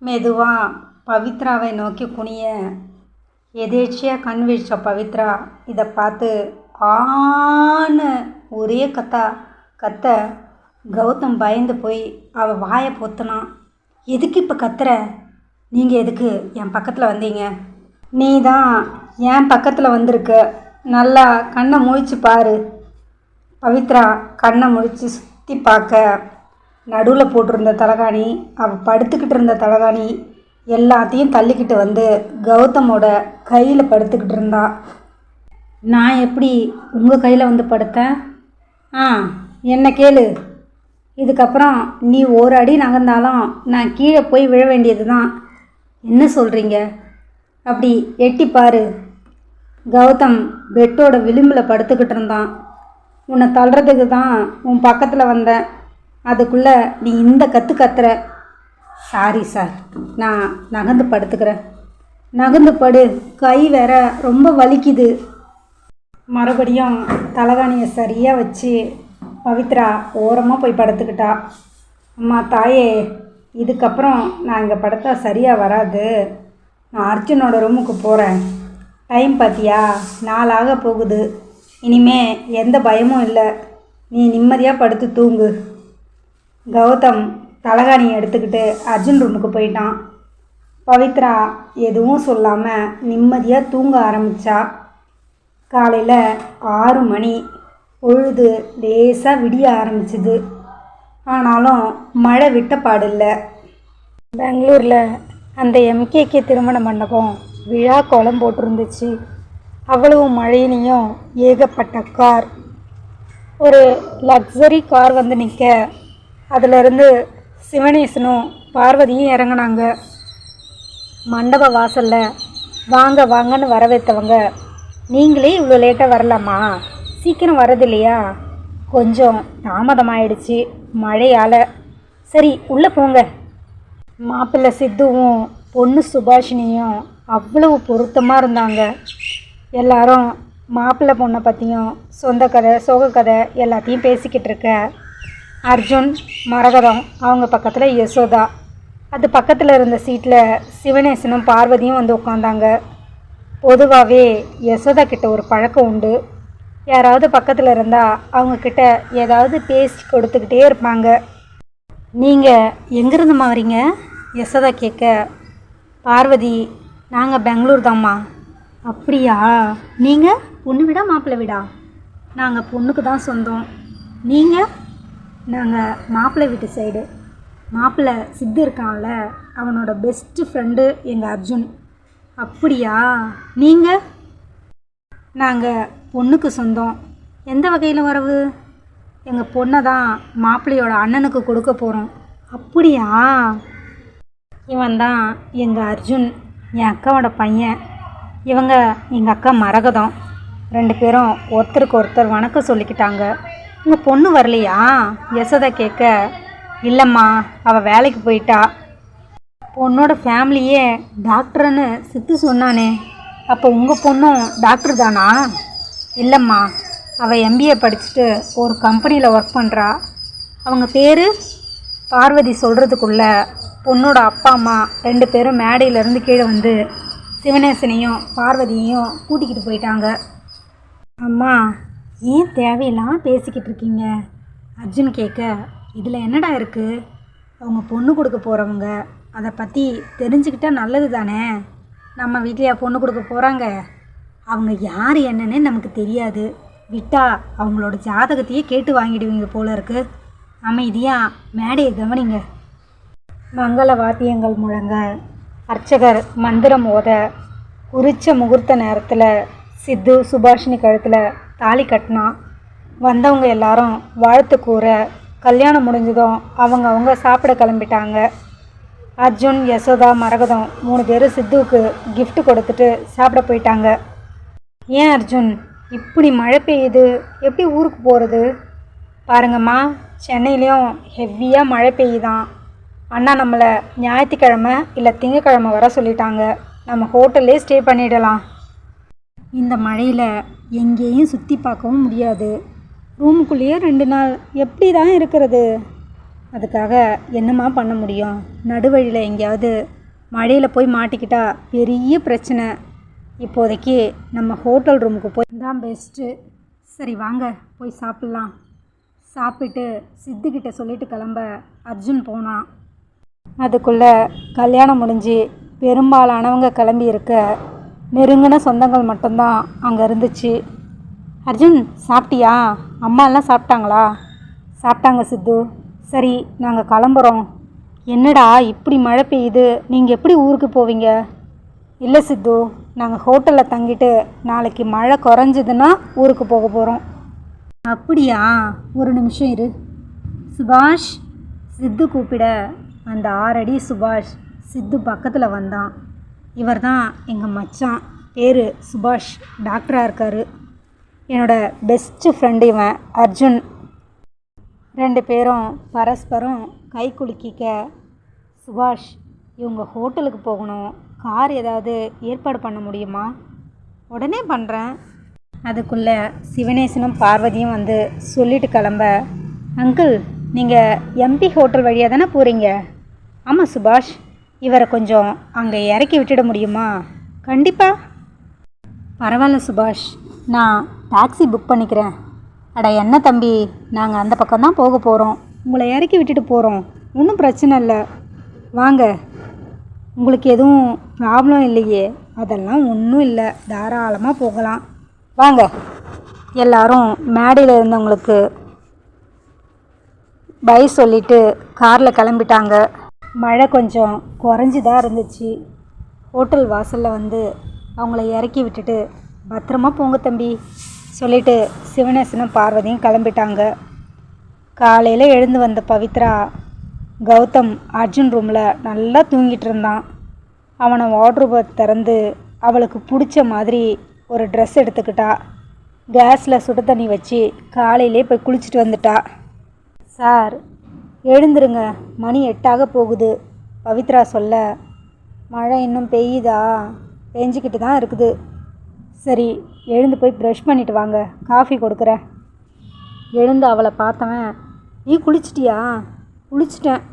மெதுவாக பவித்ராவை நோக்கி குனிய எதேச்சியாக கண் விழிச்ச பவித்ரா இதை பார்த்து ஆன்னு ஒரே கத்த கௌதம் பயந்து போய் அவள் வாயை பொத்துனான். எதுக்கு இப்போ கத்துற? நீங்கள் எதுக்கு என் பக்கத்தில் வந்தீங்க? நீ தான் என் பக்கத்தில் வந்திருக்க. நல்லா கண்ணை முழிச்சு பாரு. பவித்ரா கண்ணை முழிச்சு சுற்றி பார்க்க நடுவில் போட்டிருந்த தலகாணி, அவள் படுத்துக்கிட்டு இருந்த தலகாணி எல்லாத்தையும் தள்ளிக்கிட்டு வந்து கௌதமோட கையில் படுத்துக்கிட்டு இருந்தா. நான் எப்படி உங்கள் கையில் வந்து படுத்தேன்? என்ன கேளு. இதுக்கப்புறம் நீ ஒரு அடி நகர்ந்தாலும் நான் கீழே போய் விழ வேண்டியது தான். என்ன சொல்கிறீங்க? அப்படி எட்டி பாரு. கௌதம் பெட்டோட விளிம்பில் படுத்துக்கிட்டு இருந்தான். உன்னை தள்ளுறதுக்கு தான் உன் பக்கத்தில் வந்தேன். அதுக்குள்ளே நீ இந்த கத்துற. சாரி சார், நான் நகர்ந்து படுத்துக்கிறேன். நகர்ந்து படு, கை வேற ரொம்ப வலிக்குது. மறுபடியும் தலகாணியை சரியாக வச்சு பவித்ரா ஓரமாக போய் படுத்துக்கிட்டா. அம்மா தாயே, இதுக்கப்புறம் நான் இங்கே படுத்தா சரியாக வராது. நான் அர்ஜுனோட ரூமுக்கு போகிறேன். டைம் பார்த்தியா, 4 ஆக போகுது. இனிமே எந்த பயமும் இல்லை. நீ நிம்மதியாக படுத்து தூங்கு. கௌதம் தலகாணியை எடுத்துக்கிட்டு அர்ஜுன் ரூமுக்கு போயிட்டான். பவித்ரா எதுவும் சொல்லாமல் நிம்மதியாக தூங்க ஆரம்பித்தா. காலையில் 6 மணி. பொழுது லேசாக விடிய ஆரம்பிச்சுது. ஆனாலும் மழை விட்ட பாடில்லை. பெங்களூரில் அந்த எம்கேகே திருமண மண்டபம் விழா கோலம் போட்டிருந்துச்சு. அவ்வளவு மழையிலையும் ஏகப்பட்ட கார். ஒரு லக்ஸரி கார் வந்து நிற்க அதிலிருந்து சிவனேசனும் பார்வதியும் இறங்கினாங்க. மண்டப வாசலில் வாங்க வாங்கன்னு வரவேற்றவங்க, நீங்களே இவ்வளோ லேட்டாக வரலாமா? சீக்கிரம் வரது இல்லையா? கொஞ்சம் தாமதமாயிடுச்சு மழையால். சரி உள்ளே போங்க. மாப்பிள்ளை சித்துவும் பொண்ணு சுபாஷினியும் அவ்வளவு பொருத்தமாக இருந்தாங்க. எல்லாரும் மாப்பிள்ளை பொண்ணை பற்றியும் சொந்த கதை சோக கதை எல்லாத்தையும் பேசிக்கிட்டு இருக்க அர்ஜுன், மரகதம், அவங்க பக்கத்தில் யசோதா, அது பக்கத்தில் இருந்த சீட்டில் சிவனேசனும் பார்வதியும் வந்து உட்காந்தாங்க. பொதுவாகவே யசோதா கிட்ட ஒரு பழக்கம் உண்டு. யாராவது பக்கத்தில் இருந்தால் அவங்கக்கிட்ட ஏதாவது பேசி கொடுத்துக்கிட்டே இருப்பாங்க. நீங்கள் எங்கேருந்துமா வரீங்க? யசோதா கேட்க, பார்வதி, நாங்கள் பெங்களூர் தாம்மா. அப்படியா? நீங்கள் பொண்ணு வீடா மாப்பிள்ளை வீடா? நாங்கள் பொண்ணுக்கு தான் சொந்தம். நீங்கள்? நாங்கள் மாப்பிள்ளை வீட்டு சைடு. மாப்பிள்ளை சித்து இருக்கான்ல, அவனோட பெஸ்ட்டு ஃப்ரெண்டு எங்கள் அர்ஜுன். அப்படியா? நீங்கள்? நாங்கள் பொண்ணுக்கு சொந்தம். எந்த வகையில் வரவு? எங்கள் பொண்ணை தான் மாப்பிள்ளையோட அண்ணனுக்கு கொடுக்க போகிறோம். அப்படியா? இவன் தான் எங்கள் அர்ஜுன், என் அக்காவோட பையன். இவங்க எங்கள் அக்கா மரகதம். 2 பேரும் ஒருத்தருக்கு ஒருத்தர் வணக்கம் சொல்லிக்கிட்டாங்க. உங்கள் பொண்ணு வரலையா? யசோதா கேட்க, இல்லைம்மா, அவள் வேலைக்கு போயிட்டா. பொண்ணோட ஃபேமிலியே டாக்டர்னு சித்து சொன்னானே, அப்போ உங்கள் பொண்ணும் டாக்டர் தானா? இல்லைம்மா, அவள் எம்பிஏ படிச்சுட்டு ஒரு கம்பெனியில் ஒர்க் பண்ணுறா. அவங்க பேர்? பார்வதி சொல்கிறதுக்குள்ள பொண்ணோட அப்பா அம்மா 2 பேரும் மேடையிலேருந்து கீழே வந்து சிவனேசனையும் பார்வதியையும் கூட்டிக்கிட்டு போயிட்டாங்க. அம்மா, ஏன் தேவையில்லாமல் பேசிக்கிட்டு இருக்கீங்க? அர்ஜுன் கேட்க, இதில் என்னடா இருக்குது? அவங்க பொண்ணு கொடுக்க போகிறவங்க, அதை பற்றி தெரிஞ்சுக்கிட்டால் நல்லது தானே. நம்ம வீட்லையா பொண்ணு கொடுக்க போகிறாங்க? அவங்க யார் என்னன்னே நமக்கு தெரியாது. விட்டால் அவங்களோட ஜாதகத்தையே கேட்டு வாங்கிடுவீங்க போல இருக்கு. அமைதியாக மேடையை கவனிங்க. மங்கள வாத்தியங்கள் முழங்க, அர்ச்சகர் மந்திரம் ஓத, குறித்த முகூர்த்த நேரத்தில் சித்து சுபாஷினி கழுத்தில் தாலி கட்டினா. வந்தவங்க எல்லாரும் வாழ்த்து கூற, கல்யாணம் முடிஞ்சதும் அவங்க சாப்பிட கிளம்பிட்டாங்க. அர்ஜுன், யசோதா, மரகதம் 3 பேரும் சித்துவுக்கு gift கொடுத்துட்டு சாப்பிட போயிட்டாங்க. ஏன் அர்ஜுன், இப்படி மழை பெய்யுது, எப்படி ஊருக்கு போகிறது? பாருங்கம்மா, சென்னையிலையும் ஹெவியாக மழை பெய்யுதான். அண்ணா நம்மளை ஞாயிற்றுக்கிழமை இல்லை திங்கக்கிழமை வர சொல்லிட்டாங்க. நம்ம ஹோட்டல்லே ஸ்டே பண்ணிடலாம். இந்த மழையில் எங்கேயும் சுற்றி பார்க்கவும் முடியாது. ரூமுக்குள்ளேயே 2 நாள் எப்படி தான் இருக்கிறது? அதுக்காக என்னம்மா பண்ண முடியும்? நடுவழியில் எங்கேயாவது மழையில் போய் மாட்டிக்கிட்டா பெரிய பிரச்சனை. இப்போதைக்கு நம்ம ஹோட்டல் ரூமுக்கு போய் தான் பெஸ்ட்டு. சரி வாங்க போய் சாப்பிட்லாம். சாப்பிட்டு சித்துக்கிட்ட சொல்லிட்டு கிளம்ப அர்ஜுன் போனான். அதுக்குள்ளே கல்யாணம் முடிஞ்சு பெரும்பாலானவங்க கிளம்பி இருக்க நெருங்கின சொந்தங்கள் மட்டும்தான் அங்கே இருந்துச்சு. அர்ஜுன் சாப்பிட்டியா? அம்மா எல்லாம் சாப்பிட்டாங்களா? சாப்பிட்டாங்க சித்து. சரி நாங்கள் கிளம்புறோம். என்னடா இப்படி மழை பெய்யுது, நீங்கள் எப்படி ஊருக்கு போவீங்க? இல்லை சித்து, நாங்கள் ஹோட்டலில் தங்கிட்டு நாளைக்கு மழை குறைஞ்சதுன்னா ஊருக்கு போக போகிறோம். அப்படியா? ஒரு நிமிஷம் இரு. சுபாஷ். சித்து கூப்பிட அந்த 6 அடி சுபாஷ் சித்து பக்கத்தில் வந்தான். இவர் தான் எங்கள் மச்சான். பேர் சுபாஷ், டாக்டராக இருக்கார். என்னோட பெஸ்ட்டு ஃப்ரெண்டு இவன் அர்ஜுன். 2 பேரும் பரஸ்பரம் கை குலுக்கிக்க, சுபாஷ் இவங்க ஹோட்டலுக்கு போகணும், கார் ஏதாவது ஏற்பாடு பண்ண முடியுமா? உடனே பண்ணுறேன். அதுக்குள்ளே சிவனேசனும் பார்வதியும் வந்து சொல்லிட்டு கிளம்ப, அங்கிள் நீங்கள் எம்பி ஹோட்டல் வழியாக தானே போகிறீங்க? ஆமாம் சுபாஷ், இவரை கொஞ்சம் அங்கே இறக்கி விட்டுட முடியுமா? கண்டிப்பாக. பரவாயில்ல சுபாஷ், நான் டாக்ஸி புக் பண்ணிக்கிறேன். அட என்ன தம்பி, நாங்கள் அந்த பக்கம்தான் போக போகிறோம், உங்களை இறக்கி விட்டுட்டு போகிறோம், ஒன்றும் பிரச்சனை இல்லை, வாங்க. உங்களுக்கு எதுவும் ப்ராப்ளம் இல்லையே? அதெல்லாம் ஒன்றும் இல்லை, தாராளமாக போகலாம், வாங்க. எல்லாரும் மேடையில் இருந்தவங்களுக்கு பை சொல்லிவிட்டு காரில் கிளம்பிட்டாங்க. மழை கொஞ்சம் குறைஞ்சிதான் இருந்துச்சு. ஹோட்டல் வாசலில் வந்து அவங்கள இறக்கி விட்டுட்டு, பத்திரமா போங்க தம்பி சொல்லிவிட்டு சிவனேசனும் பார்வதியும் கிளம்பிட்டாங்க. காலையில் எழுந்து வந்த பவித்ரா, கௌதம் அர்ஜுன் ரூமில் நல்லா தூங்கிட்டு இருந்தான். அவனை வார்ட்ரோபை திறந்து அவளுக்கு பிடிச்ச மாதிரி ஒரு ட்ரெஸ் எடுத்துக்கிட்டா. கேஸில் சுடு தண்ணி வச்சு காலையிலே போய் குளிச்சுட்டு வந்துட்டா. சார் எழுந்துருங்க, மணி 8 போகுது, பவித்ரா சொல்ல. மழை இன்னும் பெய்யுதா? பெஞ்சிக்கிட்டு தான் இருக்குது. சரி எழுந்து போய் ப்ரஷ் பண்ணிட்டு வாங்க, காஃபி கொடுக்குறேன். எழுந்து அவளை பார்த்தவன், நீ குளிச்சிட்டியா? குளிச்சிட்டேன்.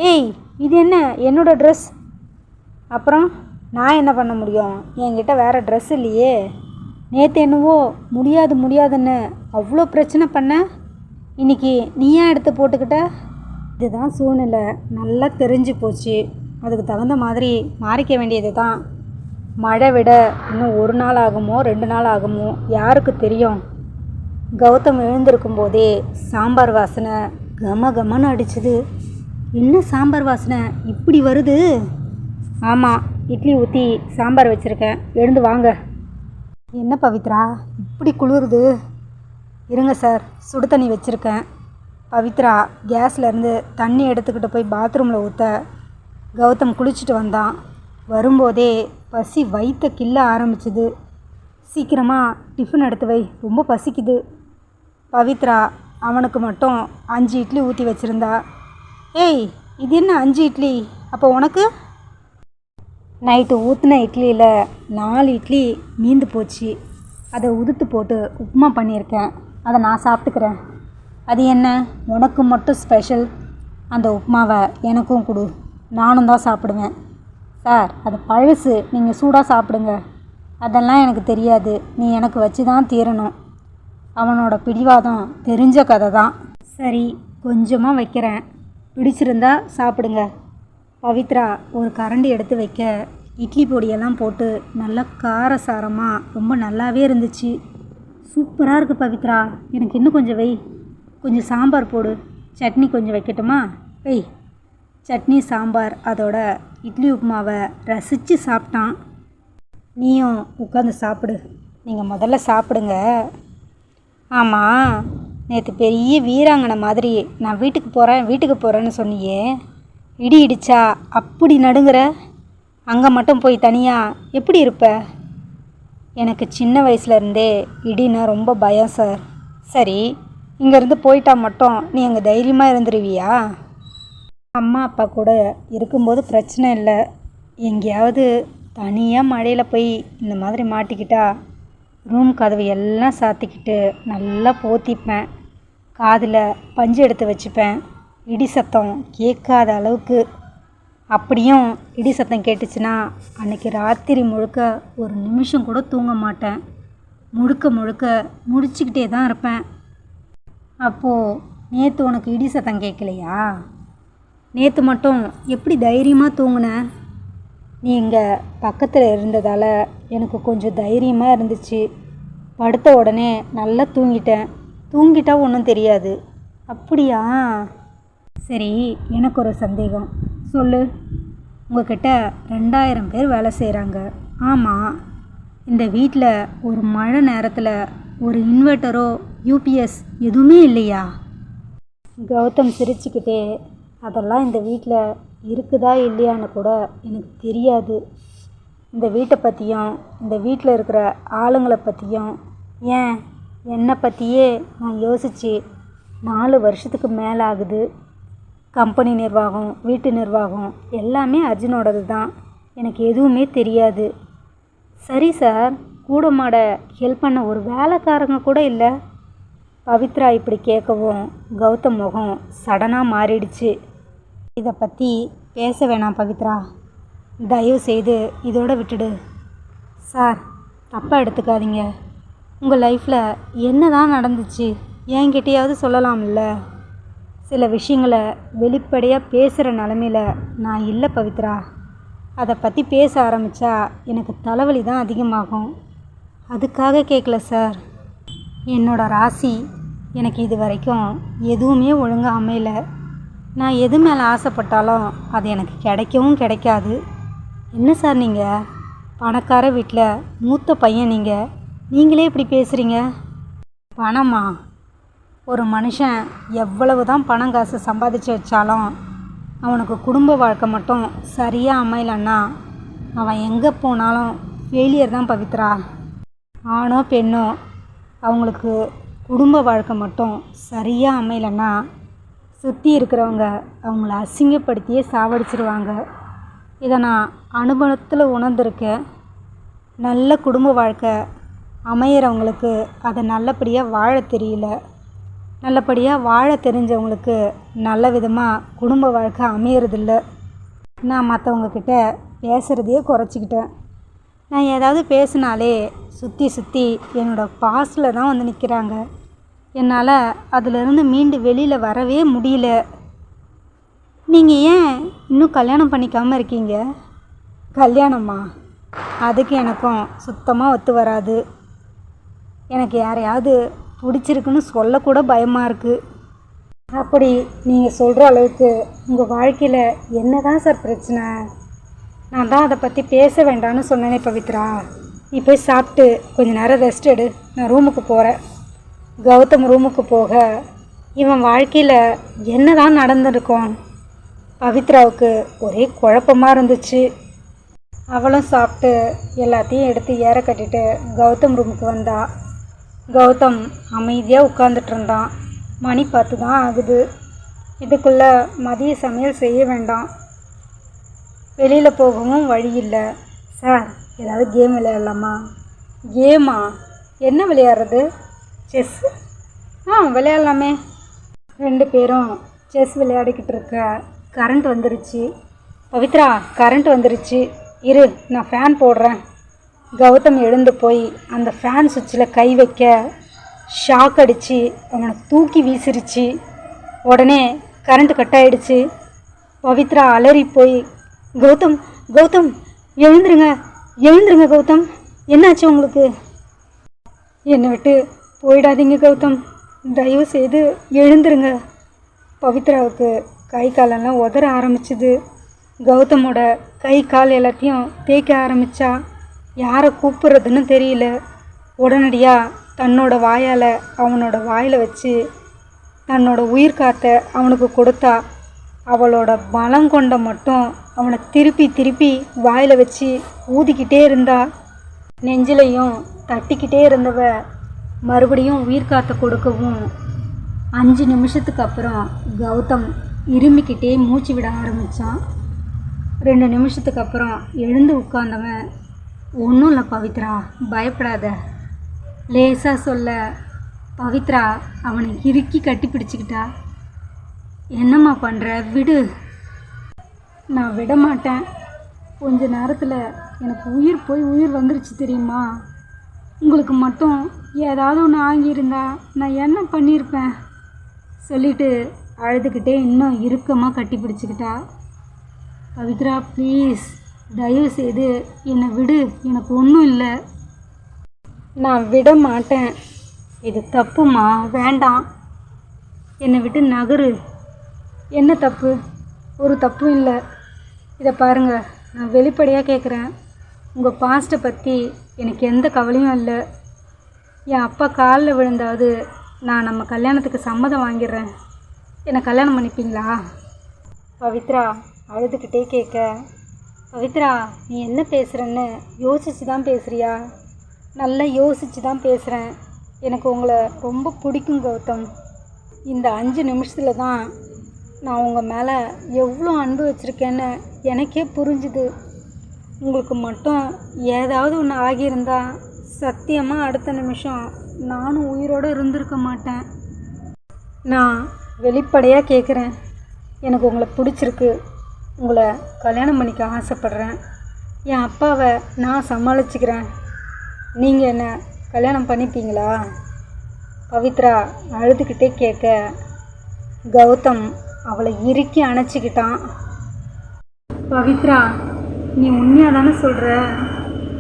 ஏய் இது என்ன, என்னோடய ட்ரெஸ்? அப்புறம் நான் என்ன பண்ண முடியும், என்கிட்ட வேறு ட்ரெஸ் இல்லையே. நேற்று என்னவோ முடியாதுன்னு அவ்வளோ பிரச்சனை பண்ண, இன்றைக்கி நீயா எடுத்து போட்டுக்கிட்ட? இதுதான் சூழ்நிலை, நல்லா தெரிஞ்சு போச்சு. அதுக்கு தகுந்த மாதிரி மாறிக்க வேண்டியது தான். மழை விட இன்னும் 1 நாள் ஆகுமோ 2 நாள் ஆகுமோ யாருக்கு தெரியும். கௌதம் எழுந்திருக்கும் போதே சாம்பார் வாசனை கமன்னு அடிச்சுது. என்ன சாம்பார் வாசனை இப்படி வருது? ஆமாம், இட்லி ஊற்றி சாம்பார் வச்சுருக்கேன், எழுந்து வாங்க. என்ன பவித்ரா இப்படி குளிருது? இருங்க சார், சுடு தண்ணி வச்சுருக்கேன். பவித்ரா கேஸ்லேருந்து தண்ணி எடுத்துக்கிட்டு போய் பாத்ரூமில் ஊற்ற கௌதம் குளிச்சுட்டு வந்தான். வரும்போதே பசி வயிற்ற கிள்ள ஆரம்பிச்சுது. சீக்கிரமாக டிஃபன் எடுத்து வை, ரொம்ப பசிக்குது. பவித்ரா அவனுக்கு மட்டும் 5 இட்லி ஊற்றி வச்சுருந்தா. ஏய் இது என்ன 5 இட்லி? அப்போ உனக்கு? நைட்டு ஊற்றின இட்லியில் 4 இட்லி மீந்து போச்சு. அதை உதுத்து போட்டு உப்புமா பண்ணியிருக்கேன், அதை நான் சாப்பிட்டுக்கிறேன். அது என்ன உனக்கு மட்டும் ஸ்பெஷல்? அந்த உப்புமாவை எனக்கும் கொடு, நானும் தான் சாப்பிடுவேன். சார் அது பழசு, நீங்கள் சூடாக சாப்பிடுங்க. அதெல்லாம் எனக்கு தெரியாது, நீ எனக்கு வச்சு தான் தீரணும். அவனோட பிடிவாதம் தெரிஞ்ச கதை தான். சரி கொஞ்சமாக வைக்கிறேன், பிடிச்சிருந்தா சாப்பிடுங்க. பவித்ரா ஒரு கரண்டி எடுத்து வைக்க இட்லி பொடியெல்லாம் போட்டு நல்லா காரசாரமாக ரொம்ப நல்லாவே இருந்துச்சு. சூப்பராக இருக்குது பவித்ரா, எனக்கு இன்னும் கொஞ்சம் வை. கொஞ்சம் சாம்பார் போடு, சட்னி கொஞ்சம் வைக்கட்டுமா? வை. சட்னி சாம்பார் அதோட இட்லி உப்புமாவை ரசித்து சாப்பிட்டான். நீயும் உட்காந்து சாப்பிடு. நீங்கள் முதல்ல சாப்பிடுங்க. ஆமாம், நேற்று பெரிய வீராங்கனை மாதிரி நான் வீட்டுக்கு போகிறேன்னு சொன்னியே, இடி இடிச்சா அப்படி நடுங்குற, அங்கே மட்டும் போய் தனியாக எப்படி இருப்ப? எனக்கு சின்ன வயசுலேருந்தே இடினா ரொம்ப பயம் சார். சரி இங்கேருந்து போயிட்டா மட்டும் நீ அங்கே தைரியமாக இருந்துருவியா? அம்மா அப்பா கூட இருக்கும்போது பிரச்சனை இல்லை, எங்கேயாவது தனியாக மழையில் போய் இந்த மாதிரி மாட்டிக்கிட்டா ரூம் கதவு எல்லாம் சாத்திக்கிட்டு நல்லா போத்திப்பேன், காதில் பஞ்சு எடுத்து வச்சுப்பேன், இடி சத்தம் கேட்காத அளவுக்கு. அப்படியும் இடி சத்தம் கேட்டுச்சுன்னா அன்றைக்கி ராத்திரி முழுக்க ஒரு நிமிஷம் கூட தூங்க மாட்டேன். முழுக்க முழுக்க முடிச்சுக்கிட்டே தான் இருப்பேன். அப்போது நேற்று உனக்கு இடி சத்தம் கேட்கலையா? நேற்று மட்டும் எப்படி தைரியமாக தூங்குன? நீ இங்கே பக்கத்தில் இருந்ததால் எனக்கு கொஞ்சம் தைரியமாக இருந்துச்சு. படுத்த உடனே நல்லா தூங்கிட்டேன். தூங்கிட்டா ஒன்றும் தெரியாது. அப்படியா? சரி, எனக்கு ஒரு சந்தேகம், சொல்லு. உங்ககிட்ட 2000 பேர் வேலை செய்கிறாங்க. ஆமாம். இந்த வீட்டில் ஒரு மழை நேரத்தில் ஒரு இன்வெர்ட்டரோ யூபிஎஸ் எதுவுமே இல்லையா? கௌதம் சிரிச்சுக்கிட்டே, அதெல்லாம் இந்த வீட்டில் இருக்குதா இல்லையான்னு கூட எனக்கு தெரியாது. இந்த வீட்டை பற்றியும் இந்த வீட்டில் இருக்கிற ஆளுங்களை பற்றியும் ஏன் என்னை பற்றியே நான் யோசித்து 4 வருஷத்துக்கு மேலே ஆகுது. கம்பெனி நிர்வாகம், வீட்டு நிர்வாகம் எல்லாமே அர்ஜுனோடது தான். எனக்கு எதுவுமே தெரியாது. சரி சார், கூட மாட ஹெல்ப் பண்ண ஒரு வேலைக்காரங்க கூட இல்லை. பவித்ரா இப்படி கேட்கவும் கௌதம் முகம் சடனாக மாறிடுச்சு. இதை பற்றி பேச வேணாம் பவித்ரா, தயவு செய்து இதோட விட்டுடு. சார், தப்பாக எடுத்துக்காதீங்க. உங்கள் லைஃப்பில் என்ன தான் நடந்துச்சு என்கிட்டயாவது சொல்லலாம்ல? சில விஷயங்களை வெளிப்படையாக பேசுகிற நிலமையில நான் இல்லை பவித்ரா. அதை பற்றி பேச ஆரம்பித்தா எனக்கு தலைவலி தான் அதிகமாகும். அதுக்காக கேட்கல சார். என்னோடய ராசி எனக்கு இது வரைக்கும் எதுவுமே ஒழுங்காக அமையலை. நான் எது மேலே ஆசைப்பட்டாலும் அது எனக்கு கிடைக்கவும் கிடைக்காது. என்ன சார் நீங்கள் பணக்கார வீட்டில் மூத்த பையன், நீங்களே இப்படி பேசுகிறீங்க? பணமா? ஒரு மனுஷன் எவ்வளவு தான் பணம் காசு சம்பாதிச்சு வச்சாலும் அவனுக்கு குடும்ப வாழ்க்கை மட்டும் சரியாக அமையலன்னா அவன் எங்கே போனாலும் ஃபெயிலியர் தான் பவித்ரா. ஆணோ பெண்ணோ அவங்களுக்கு குடும்ப வாழ்க்கை மட்டும் சரியாக அமையலன்னா சுற்றி இருக்கிறவங்க அவங்கள அசிங்கப்படுத்தியே சாவடிச்சிருவாங்க. இதை நான் அனுபவத்தில் உணர்ந்திருக்கேன். நல்ல குடும்ப வாழ்க்கை அமையிறவங்களுக்கு அதை நல்லபடியாக வாழ தெரியல. நல்லபடியாக வாழ தெரிஞ்சவங்களுக்கு நல்ல விதமாக குடும்ப வாழ்க்கை அமையறதில்ல. நான் மற்றவங்கக்கிட்ட பேசுகிறதையே குறைச்சிக்கிட்டேன். நான் ஏதாவது பேசினாலே சுற்றி சுற்றி என்னோடய பாஸ்டில் தான் வந்து நிற்கிறாங்க. என்னால் அதிலிருந்து மீண்டு வெளியில் வரவே முடியல. நீங்கள் ஏன் இன்னும் கல்யாணம் பண்ணிக்காமல் இருக்கீங்க? கல்யாணமா? அதுக்கு எனக்கும் சுத்தமாக ஒத்து வராது. எனக்கு யாரையாவது பிடிச்சிருக்குன்னு சொல்லக்கூட பயமாக இருக்குது. அப்படி நீங்கள் சொல்கிற அளவுக்கு உங்கள் வாழ்க்கையில் என்ன தான் சார் பிரச்சனை? நான் தான் அதை பற்றி பேச வேண்டாம்னு சொன்னேனே பவித்ரா. நீ போய் சாப்பிட்டு கொஞ்சம் நேரம் ரெஸ்ட் எடு. நான் ரூமுக்கு போகிறேன். கௌதம் ரூமுக்கு போக இவன் வாழ்க்கையில் என்ன தான் நடந்திருக்கும்? பவித்ராவுக்கு ஒரே குழப்பமாக இருந்துச்சு. அவளும் சாப்பிட்டு எல்லாத்தையும் எடுத்து ஏற கட்டிட்டு கௌதம் ரூமுக்கு வந்தா. கௌதம் அமைதியாக உட்காந்துட்டு இருந்தான். மணி 10 தான் ஆகுது. இதுக்குள்ளே மதிய சமையல் செய்ய வேண்டாம். வெளியில் போகவும் வழி இல்லை. சார், ஏதாவது கேம் விளையாடலாமா? கேமா? என்ன விளையாடுறது? செஸ்ஸு? விளையாடலாமே. 2 பேரும் செஸ் விளையாடிக்கிட்டு இருக்க கரண்ட் வந்துருச்சு. பவித்ரா, கரண்ட் வந்துருச்சு, இரு நான் ஃபேன் போடுறேன். கௌதம் எழுந்து போய் அந்த ஃபேன் சுவிட்சில் கை வைக்க ஷாக் அடித்து அவனை தூக்கி வீசிருச்சு. உடனே கரண்ட் கட் ஆகிடுச்சு. பவித்ரா அலறி போய், கௌதம் கௌதம் எழுந்துருங்க, எழுந்துருங்க கௌதம், என்னாச்சு உங்களுக்கு? என்னை விட்டு போயிடாதீங்க கௌதம், தயவு செய்து எழுந்துருங்க. பவித்ராவுக்கு கை காலெல்லாம் உதற ஆரம்பிச்சுது. கௌதமோட கை கால் எல்லாத்தையும் தேய்க்க ஆரம்பித்தா. யாரை கூப்பிட்றதுன்னு தெரியல. உடனடியாக தன்னோட வாயால் அவனோட வாயில் வச்சு தன்னோட உயிர் காற்றை அவனுக்கு கொடுத்தா. அவளோட பலம் கொண்ட மட்டும் அவனை திருப்பி திருப்பி வாயில் வச்சு ஊதிக்கிட்டே இருந்தா. நெஞ்சிலையும் தட்டிக்கிட்டே இருந்தவ மறுபடியும் உயிர் காற்றை கொடுக்கவும் 5 நிமிஷத்துக்கு அப்புறம் கௌதம் இருமிக்கிட்டே மூச்சு விட ஆரம்பித்தான். 2 நிமிஷத்துக்கு அப்புறம் எழுந்து உட்கார்ந்தவன், ஒன்றும் இல்லை பவித்ரா, பயப்படாத, லேசாக சொல்ல. பவித்ரா அவனை இறுக்கி கட்டி பிடிச்சிக்கிட்டா. என்னம்மா பண்ணுற? விடு. நான் விட மாட்டேன். கொஞ்ச நேரத்தில் எனக்கு உயிர் போய் உயிர் வந்துருச்சு தெரியுமா? உங்களுக்கு மட்டும் ஏதாவது ஒன்று ஆகியிருந்தா நான் என்ன பண்ணியிருப்பேன்? சொல்லிட்டு அழுதுகிட்டே இன்னும் இறுக்கமாக கட்டி பிடிச்சிக்கிட்டா. பவித்ரா ப்ளீஸ், தயவு செய்து என்னை விடு, எனக்கு ஒன்றும் இல்லை. நான் விட மாட்டேன். இது தப்புமா, வேண்டாம். என்னை விட்டு நகரு. என்ன தப்பு? ஒரு தப்பும் இல்லை. இதை பாருங்கள், நான் வெளிப்படையாக கேட்குறேன். உங்கள் பாஸ்ட்டை பற்றி எனக்கு எந்த கவலையும் இல்லை. என் அப்பா காலில் விழுந்தாவது நான் நம்ம கல்யாணத்துக்கு சம்மதம் வாங்கிடுறேன். என்னை கல்யாணம் பண்ணிப்பீங்களா? பவித்ரா அழுதுகிட்டே கேட்க, பவித்ரா நீ என்ன பேசுகிறன்னு யோசித்து தான் பேசுகிறியா? நல்லா யோசித்து தான் பேசுகிறேன். எனக்கு உங்களை ரொம்ப பிடிக்கும் கௌதம். இந்த 5 நிமிஷத்தில் தான் நான் உங்கள் மேலே எவ்வளோ அன்பு வச்சுருக்கேன்னு எனக்கே புரிஞ்சுது. உங்களுக்கு மட்டும் ஏதாவது ஒன்று ஆகியிருந்தா சத்தியமாக அடுத்த நிமிஷம் நானும் உயிரோடு இருந்திருக்க மாட்டேன். நான் வெளிப்படையாக கேட்குறேன். எனக்கு உங்களை பிடிச்சிருக்கு. உங்களை கல்யாணம் பண்ணிக்க ஆசைப்பட்றேன். என் அப்பாவை நான் சமாளிச்சுக்கிறேன். நீங்கள் என்ன கல்யாணம் பண்ணிப்பீங்களா? பவித்ரா அழுதுகிட்டே கேட்க, கௌதம் அவளை இறுக்கி அணைச்சிக்கிட்டான். பவித்ரா நீ உண்மையாக தானே சொல்கிற?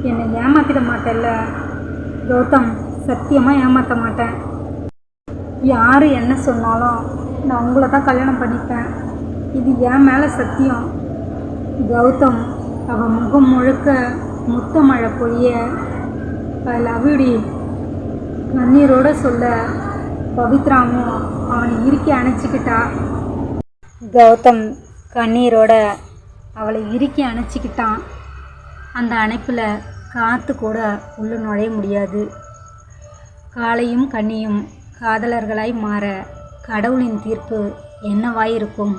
என்னை ஏமாற்றிட மாட்டேல்ல? கௌதம் சத்தியமாக ஏமாற்ற மாட்டேன். யார் என்ன சொன்னாலும் நான் உங்களை தான் கல்யாணம் பண்ணிப்பேன். இது என் மேலே சத்தியம். கௌதம் அவள் முகம் முழுக்க முத்த மழை பொழிய, ஐ லவ் யூ டி கண்ணீரோடு சொல்ல, பவித்ராவும் அவனை இறுக்கி அணைச்சிக்கிட்டா. கௌதம் கண்ணீரோட அவளை இறுக்கி அணைச்சிக்கிட்டான். அந்த அணைப்பில் காற்று கூட உள்ளே நுழைய முடியாது. காளையும் கன்னியும் காதலர்களாய் மாற கடவுளின் தீர்ப்பு என்னவாயிருக்கும்?